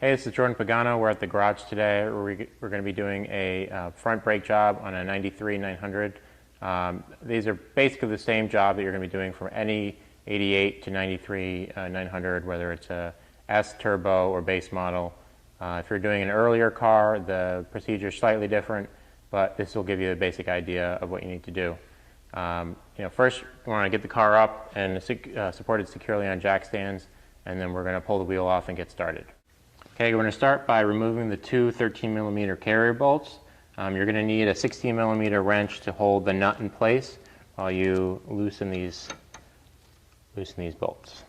Hey, this is Jordan Pagano. We're at the garage today. We're going to be doing a front brake job on a 93 900. These are basically the same job that you're going to be doing from any 88 to 93 900, whether it's a S turbo or base model. If you're doing an earlier car, the procedure is slightly different, but this will give you a basic idea of what you need to do. First you want to get the car up and supported securely on jack stands, and then we're going to pull the wheel off and get started. Okay, we're going to start by removing the two 13mm carrier bolts. You're going to need a 16mm wrench to hold the nut in place while you loosen these bolts.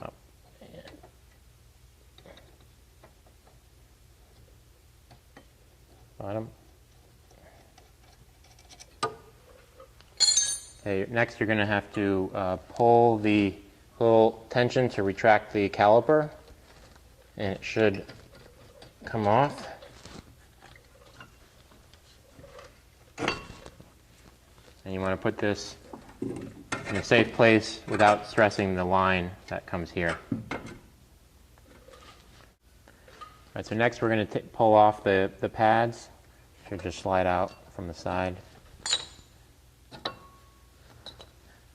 Up and bottom. Okay, next you're going to have to pull the little tension to retract the caliper, and it should come off. And you want to put this in a safe place without stressing the line that comes here. Alright, so next we're going to pull off the pads. Should just slide out from the side.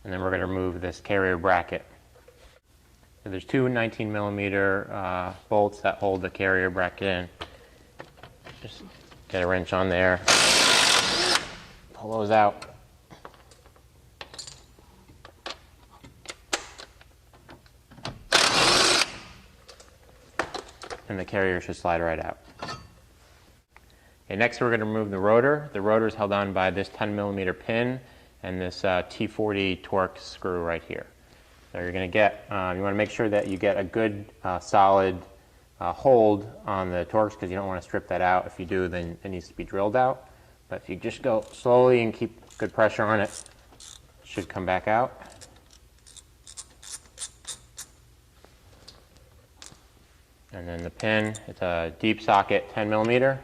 And then we're going to remove this carrier bracket. So there's two 19mm bolts that hold the carrier bracket in. Just get a wrench on there, pull those out. And the carrier should slide right out. Okay, next we're going to remove the rotor. The rotor is held on by this 10mm pin and this T40 Torx screw right here. So you're going to get, you want to make sure that you get a good solid hold on the Torx, because you don't want to strip that out. If you do, then it needs to be drilled out. But if you just go slowly and keep good pressure on it, it should come back out. And then the pin, it's a deep socket 10mm.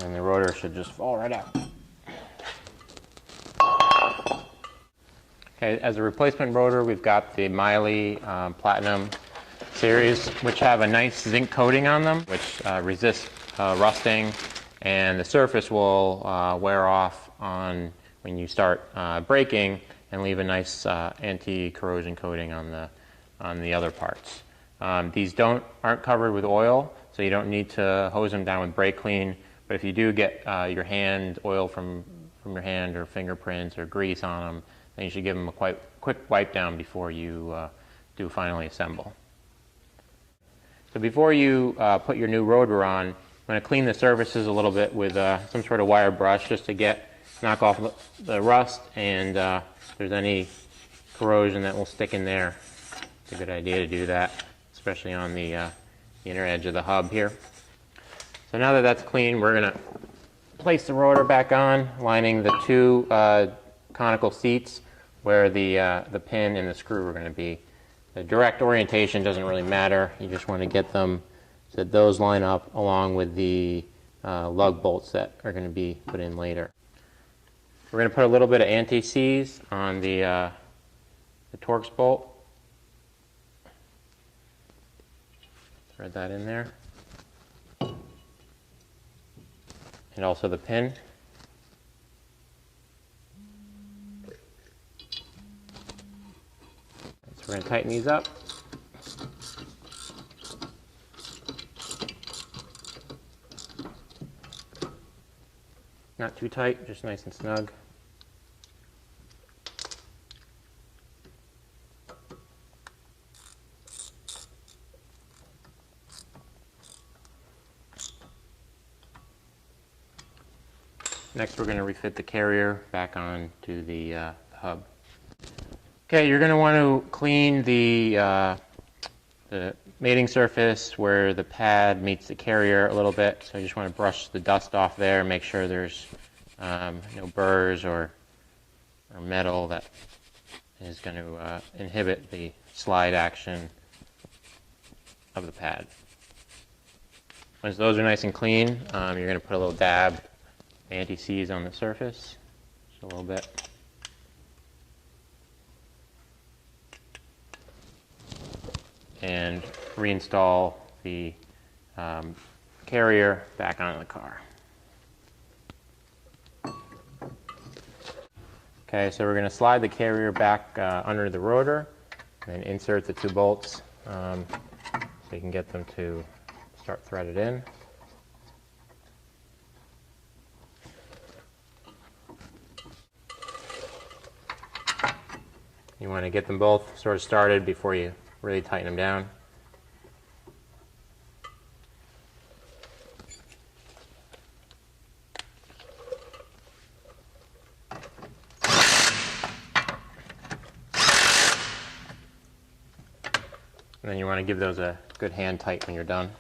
And the rotor should just fall right out. Okay, as a replacement rotor, we've got the Miley Platinum series, which have a nice zinc coating on them, which resists rusting, and the surface will wear off when you start braking, and leave a nice anti-corrosion coating on the other parts. These aren't covered with oil, so you don't need to hose them down with brake clean. But if you do get your hand oil from your hand, or fingerprints or grease on them, then you should give them a quick wipe down before you do finally assemble. So before you put your new rotor on, I'm going to clean the surfaces a little bit with some sort of wire brush, just to knock off the rust, and if there's any corrosion that will stick in there. It's a good idea to do that, especially on the inner edge of the hub here. So now that that's clean, we're going to place the rotor back on, lining the two conical seats where the pin and the screw are going to be. The direct orientation doesn't really matter. You just want to get them so that those line up along with the lug bolts that are going to be put in later. We're going to put a little bit of anti-seize on the Torx bolt. Thread that in there. And also the pin. So we're going to tighten these up. Not too tight, just nice and snug. Next, we're going to refit the carrier back onto the hub. Okay, you're going to want to clean the mating surface where the pad meets the carrier a little bit. So you just want to brush the dust off there and make sure there's no burrs or metal that is going to inhibit the slide action of the pad. Once those are nice and clean, you're going to put a little dab anti-seize on the surface, just a little bit. And reinstall the carrier back onto the car. Okay, so we're going to slide the carrier back under the rotor and insert the 2 bolts so you can get them to start threaded in. You want to get them both sort of started before you really tighten them down. And then you want to give those a good hand tight when you're done.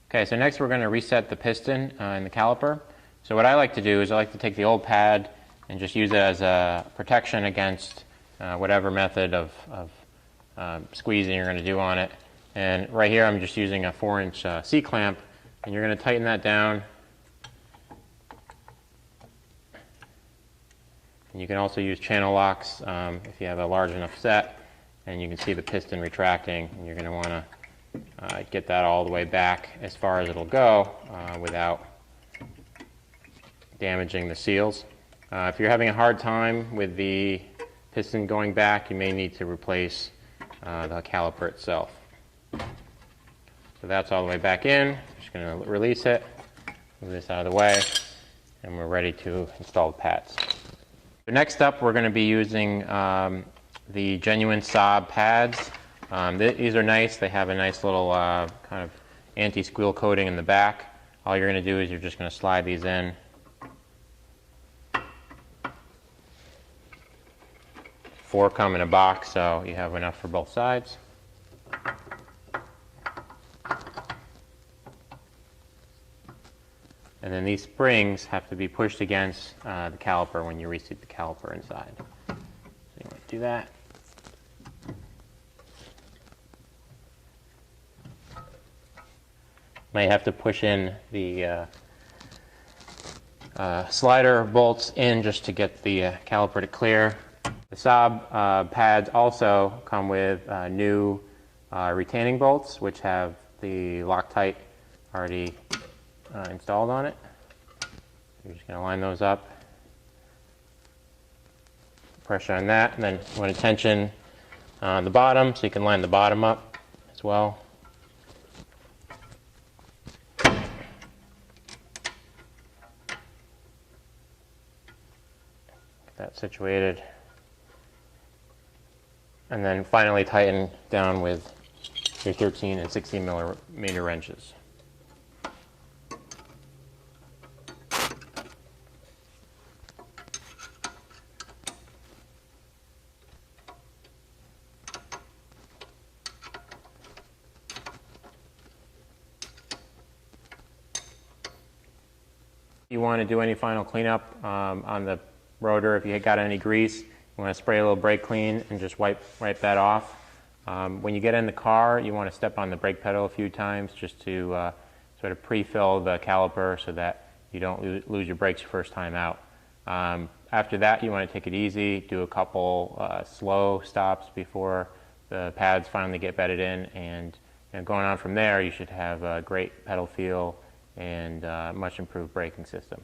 Okay, so next we're going to reset the piston in the caliper. So what I like to do is I like to take the old pad and just use it as a protection against whatever method of squeezing you're going to do on it. And right here I'm just using a 4-inch C-clamp, and you're going to tighten that down. And you can also use channel locks if you have a large enough set, and you can see the piston retracting, and you're going to want to get that all the way back as far as it'll go without damaging the seals. If you're having a hard time with the piston going back, you may need to replace the caliper itself. So that's all the way back in. Just going to release it, move this out of the way, and we're ready to install the pads. So next up, we're going to be using the genuine SAAB pads. These are nice. They have a nice little kind of anti-squeal coating in the back. All you're going to do is you're just going to slide these in. 4 come in a box, so you have enough for both sides. And then these springs have to be pushed against the caliper when you reseat the caliper inside. So you want to do that. Might have to push in the slider bolts in just to get the caliper to clear. The SAAB pads also come with new retaining bolts, which have the Loctite already installed on it. You're just going to line those up, pressure on that, and then you want to tension on the bottom so you can line the bottom up as well. Get that situated. And then finally tighten down with your 13 and 16 millimeter wrenches. You want to do any final cleanup on the rotor, if you got any grease, you want to spray a little brake clean and just wipe that off. When you get in the car, you want to step on the brake pedal a few times just to sort of pre-fill the caliper so that you don't lose your brakes your first time out. After that, you want to take it easy, do a couple slow stops before the pads finally get bedded in, and going on from there, you should have a great pedal feel and much improved braking system.